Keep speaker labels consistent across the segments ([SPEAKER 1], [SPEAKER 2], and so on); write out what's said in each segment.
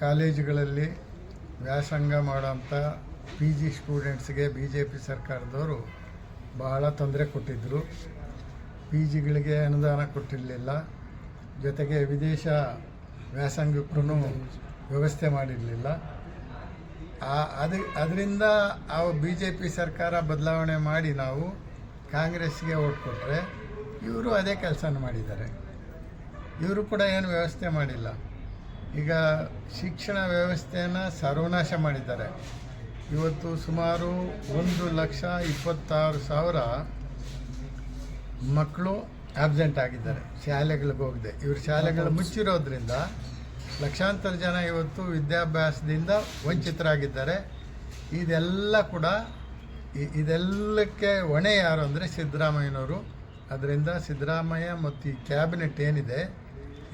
[SPEAKER 1] ಕಾಲೇಜುಗಳಲ್ಲಿ ವ್ಯಾಸಂಗ ಮಾಡೋಂಥ ಪಿ ಜಿ ಸ್ಟೂಡೆಂಟ್ಸ್ಗೆ ಬಿ ಜೆ ಪಿ ಸರ್ಕಾರದವರು ಬಹಳ ತೊಂದರೆ ಕೊಟ್ಟಿದ್ದರು. ಪಿ ಜಿಗಳಿಗೆ ಅನುದಾನ ಕೊಟ್ಟಿರಲಿಲ್ಲ, ಜೊತೆಗೆ ವಿದೇಶ ವ್ಯಾಸಂಗಕ್ಕೂ ವ್ಯವಸ್ಥೆ ಮಾಡಿರಲಿಲ್ಲ. ಅದರಿಂದ ಬಿ ಜೆ ಪಿ ಸರ್ಕಾರ ಬದಲಾವಣೆ ಮಾಡಿ ನಾವು ಕಾಂಗ್ರೆಸ್ಗೆ ಓಟ್ ಕೊಟ್ಟರೆ ಇವರು ಅದೇ ಕೆಲಸನ ಮಾಡಿದ್ದಾರೆ. ಇವರು ಕೂಡ ಏನು ವ್ಯವಸ್ಥೆ ಮಾಡಿಲ್ಲ. ಈಗ ಶಿಕ್ಷಣ ವ್ಯವಸ್ಥೆಯನ್ನು ಸರ್ವನಾಶ ಮಾಡಿದ್ದಾರೆ. ಇವತ್ತು ಸುಮಾರು 1,26,000 ಮಕ್ಕಳು ಆಬ್ಸೆಂಟ್ ಆಗಿದ್ದಾರೆ ಶಾಲೆಗಳಿಗೆ ಹೋಗದೆ. ಇವರು ಶಾಲೆಗಳು ಮುಚ್ಚಿರೋದ್ರಿಂದ ಲಕ್ಷಾಂತರ ಜನ ಇವತ್ತು ವಿದ್ಯಾಭ್ಯಾಸದಿಂದ ವಂಚಿತರಾಗಿದ್ದಾರೆ. ಇದೆಲ್ಲಕ್ಕೆ ಹೊಣೆ ಯಾರು ಅಂದರೆ ಸಿದ್ದರಾಮಯ್ಯನವರು. ಅದರಿಂದ ಸಿದ್ದರಾಮಯ್ಯ ಮತ್ತು ಈ ಕ್ಯಾಬಿನೆಟ್ ಏನಿದೆ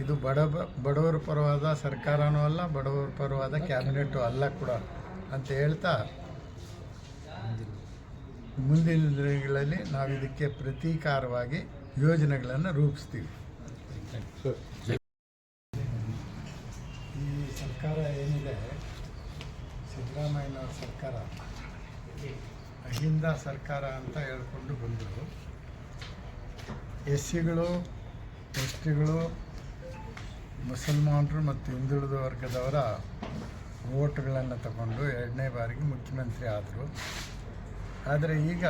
[SPEAKER 1] ಇದು ಬಡವರ ಪರವಾದ ಸರ್ಕಾರನೂ ಅಲ್ಲ, ಬಡವರ ಪರವಾದ ಕ್ಯಾಬಿನೆಟ್ಟು ಅಲ್ಲ ಕೂಡ ಅಂತ ಹೇಳ್ತಾ ಮುಂದಿನ ದಿನಗಳಲ್ಲಿ ನಾವು ಇದಕ್ಕೆ ಪ್ರತೀಕಾರವಾಗಿ ಯೋಜನೆಗಳನ್ನು ರೂಪಿಸ್ತೀವಿ. ಈ ಸರ್ಕಾರ ಏನಿದೆ, ಸಿದ್ದರಾಮಯ್ಯನವ್ರ ಸರ್ಕಾರ ಅಹಿಂದ ಸರ್ಕಾರ ಅಂತ ಹೇಳ್ಕೊಂಡು ಬಂದರು. ಎಸ್ ಸಿಗಳು, ಎಸ್ ಟಿಗಳು, ಮುಸಲ್ಮಾನರು ಮತ್ತು ಹಿಂದುಳಿದ ವರ್ಗದವರ ವೋಟ್ಗಳನ್ನು ತಗೊಂಡು 2ನೇ ಬಾರಿಗೆ ಮುಖ್ಯಮಂತ್ರಿ ಆದರು. ಆದರೆ ಈಗ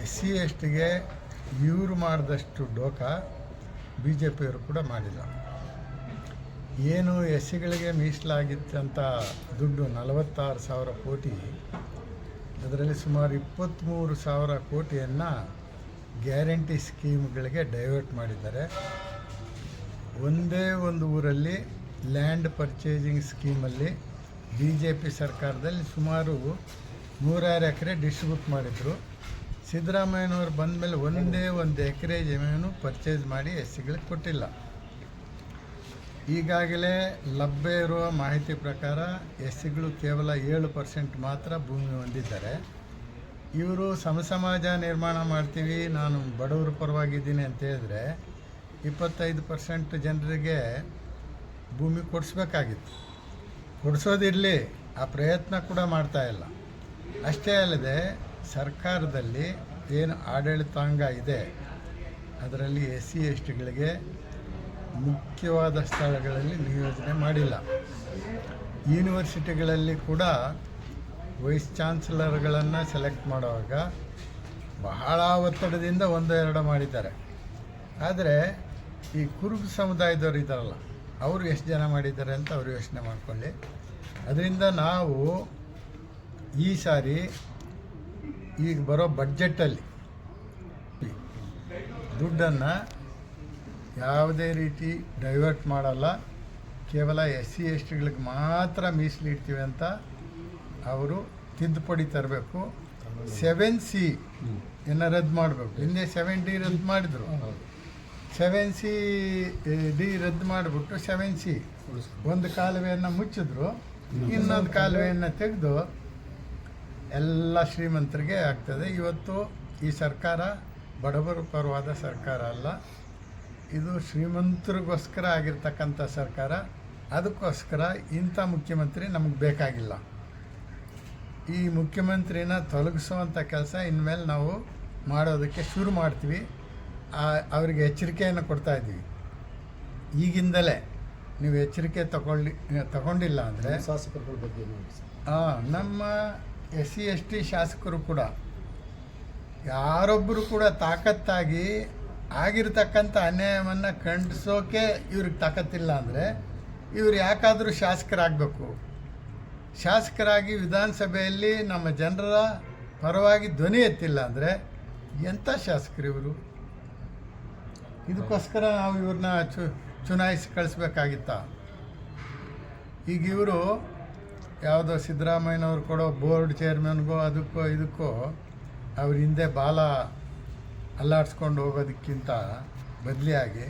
[SPEAKER 1] ಎಸ್ ಸಿ ಎಸ್ ಟಿಗೆ ಇವರು ಮಾಡಿದಷ್ಟು ಡೋಕ ಬಿ ಜೆ ಪಿಯವರು ಕೂಡ ಮಾಡಿಲ್ಲ. ಏನು ಎಸ್ ಸಿಗಳಿಗೆ ಮೀಸಲಾಗಿತ್ತಂಥ ದುಡ್ಡು 46,000 ಕೋಟಿ, ಅದರಲ್ಲಿ ಸುಮಾರು 23,000 ಕೋಟಿಯನ್ನು ಗ್ಯಾರಂಟಿ ಸ್ಕೀಮ್ಗಳಿಗೆ ಡೈವರ್ಟ್ ಮಾಡಿದ್ದಾರೆ. ಒಂದೇ ಒಂದು ಊರಲ್ಲಿ ಲ್ಯಾಂಡ್ ಪರ್ಚೇಸಿಂಗ್ ಸ್ಕೀಮಲ್ಲಿ ಬಿ ಜೆ ಪಿ ಸರ್ಕಾರದಲ್ಲಿ ಸುಮಾರು 106 ಎಕರೆ ಡಿಸ್ಟ್ರಿಬ್ಯೂಟ್ ಮಾಡಿದರು. ಸಿದ್ದರಾಮಯ್ಯನವರು ಬಂದ ಮೇಲೆ ಒಂದೇ ಒಂದು ಎಕರೆ ಜಮೀನು ಪರ್ಚೇಸ್ ಮಾಡಿ ಎಸ್ ಸಿಗಳಿಗೆ ಕೊಟ್ಟಿಲ್ಲ. ಈಗಾಗಲೇ ಲಭ್ಯ ಇರುವ ಮಾಹಿತಿ ಪ್ರಕಾರ ಎಸ್ ಸಿಗಳು ಕೇವಲ 7% ಮಾತ್ರ ಭೂಮಿ ಹೊಂದಿದ್ದಾರೆ. ಇವರು ಸಮಾಜ ನಿರ್ಮಾಣ ಮಾಡ್ತೀವಿ, ನಾನು ಬಡವರ ಪರವಾಗಿದ್ದೀನಿ ಅಂತ ಹೇಳಿದ್ರೆ 25% ಜನರಿಗೆ ಭೂಮಿ ಕೊಡಿಸ್ಬೇಕಾಗಿತ್ತು. ಕೊಡಿಸೋದಿರಲಿ, ಆ ಪ್ರಯತ್ನ ಕೂಡ ಮಾಡ್ತಾಯಿಲ್ಲ. ಅಷ್ಟೇ ಅಲ್ಲದೆ ಸರ್ಕಾರದಲ್ಲಿ ಏನು ಆಡಳಿತಾಂಗ ಇದೆ ಅದರಲ್ಲಿ ಎಸ್ ಸಿ ಎಸ್ ಟಿಗಳಿಗೆ ಮುಖ್ಯವಾದ ಸ್ಥಳಗಳಲ್ಲಿ ನಿಯೋಜನೆ ಮಾಡಿಲ್ಲ. ಯೂನಿವರ್ಸಿಟಿಗಳಲ್ಲಿ ಕೂಡ ವೈಸ್ ಚಾನ್ಸಲರ್ಗಳನ್ನು ಸೆಲೆಕ್ಟ್ ಮಾಡುವಾಗ ಬಹಳ ಒತ್ತಡದಿಂದ 1-2 ಮಾಡಿದ್ದಾರೆ. ಆದರೆ ಈ ಕುರುಬ ಸಮುದಾಯದವರು ಇದ್ದಾರಲ್ಲ, ಅವರು ಎಷ್ಟು ಜನ ಮಾಡಿದ್ದಾರೆ ಅಂತ ಅವರು ಯೋಚನೆ ಮಾಡಿಕೊಳ್ಳಿ. ಅದರಿಂದ ನಾವು ಈ ಸಾರಿ ಈಗ ಬರೋ ಬಡ್ಜೆಟಲ್ಲಿ ದುಡ್ಡನ್ನು ಯಾವುದೇ ರೀತಿ ಡೈವರ್ಟ್ ಮಾಡಲ್ಲ, ಕೇವಲ ಎಸ್ ಸಿ ಎಸ್ ಟಿಗಳಿಗೆ ಮಾತ್ರ ಮೀಸಲಿಡ್ತೀವಿ ಅಂತ ಅವರು ತಿದ್ದುಪಡಿ ತರಬೇಕು. 7C ರದ್ದು ಮಾಡಬೇಕು. ಹಿಂದೆ 7D ರದ್ದು ಮಾಡಿದರು, 7CD ರದ್ದು ಮಾಡಿಬಿಟ್ಟು 7C ಒಂದು ಕಾಲುವೆಯನ್ನು ಮುಚ್ಚಿದ್ರು, ಇನ್ನೊಂದು ಕಾಲುವೆಯನ್ನು ತೆಗೆದು ಎಲ್ಲ ಶ್ರೀಮಂತರಿಗೆ ಆಗ್ತದೆ. ಇವತ್ತು ಈ ಸರ್ಕಾರ ಬಡವರ ಪರವಾದ ಸರ್ಕಾರ ಅಲ್ಲ, ಇದು ಶ್ರೀಮಂತರಿಗೋಸ್ಕರ ಆಗಿರ್ತಕ್ಕಂಥ ಸರ್ಕಾರ. ಅದಕ್ಕೋಸ್ಕರ ಇಂಥ ಮುಖ್ಯಮಂತ್ರಿ ನಮಗೆ ಬೇಕಾಗಿಲ್ಲ. ಈ ಮುಖ್ಯಮಂತ್ರಿನ ತೊಲಗಿಸುವಂಥ ಕೆಲಸ ಇನ್ಮೇಲೆ ನಾವು ಮಾಡೋದಕ್ಕೆ ಶುರು ಮಾಡ್ತೀವಿ. ಅವರಿಗೆ ಎಚ್ಚರಿಕೆಯನ್ನು ಕೊಡ್ತಾಯಿದ್ದೀವಿ. ಈಗಿಂದಲೇ ನೀವು ಎಚ್ಚರಿಕೆ ತಗೊಂಡಿಲ್ಲ ಅಂದರೆ
[SPEAKER 2] ಶಾಸಕರ ಬಗ್ಗೆ
[SPEAKER 1] ನಮ್ಮ ಎಸ್ ಸಿ ಎಸ್ ಟಿ ಶಾಸಕರು ಕೂಡ ಯಾರೊಬ್ಬರು ಕೂಡ ತಾಕತ್ತಾಗಿ ಆಗಿರ್ತಕ್ಕಂಥ ಅನ್ಯಾಯವನ್ನು ಖಂಡಿಸೋಕೆ ಇವ್ರಿಗೆ ತಾಕತ್ತಿಲ್ಲ ಅಂದರೆ ಇವ್ರು ಯಾಕಾದರೂ ಶಾಸಕರಾಗಬೇಕು. ಶಾಸಕರಾಗಿ ವಿಧಾನಸಭೆಯಲ್ಲಿ ನಮ್ಮ ಜನರ ಪರವಾಗಿ ಧ್ವನಿ ಎತ್ತಿಲ್ಲ ಅಂದರೆ ಎಂಥ ಶಾಸಕರು ಇವರು? ಇದಕ್ಕೋಸ್ಕರ ನಾವು ಇವ್ರನ್ನ ಚುನಾಯಿಸಿ ಕಳಿಸ್ಬೇಕಾಗಿತ್ತ? ಈಗ ಇವರು ಯಾವುದೋ ಸಿದ್ದರಾಮಯ್ಯನವ್ರು ಕೊಡೋ ಬೋರ್ಡ್ ಚೇರ್ಮನ್ಗೋ ಅದಕ್ಕೋ ಇದಕ್ಕೋ ಅವ್ರ ಹಿಂದೆ ಬಾಲ ಅಲ್ಲಾಡಿಸ್ಕೊಂಡು ಹೋಗೋದಕ್ಕಿಂತ ಬದಲಿಯಾಗಿ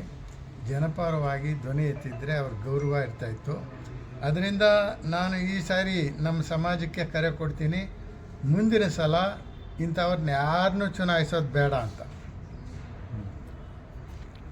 [SPEAKER 1] ಜನಪರವಾಗಿ ಧ್ವನಿ ಎತ್ತಿದ್ರೆ ಅವ್ರ ಗೌರವ ಇರ್ತಾಯಿತ್ತು. ಅದರಿಂದ ನಾನು ಈ ಸಾರಿ ನಮ್ಮ ಸಮಾಜಕ್ಕೆ ಕರೆ ಕೊಡ್ತೀನಿ, ಮುಂದಿನ ಸಲ ಇಂಥವ್ರನ್ನ ಯಾರನ್ನೂ ಚುನಾಯಿಸೋದು ಬೇಡ ಅಂತ.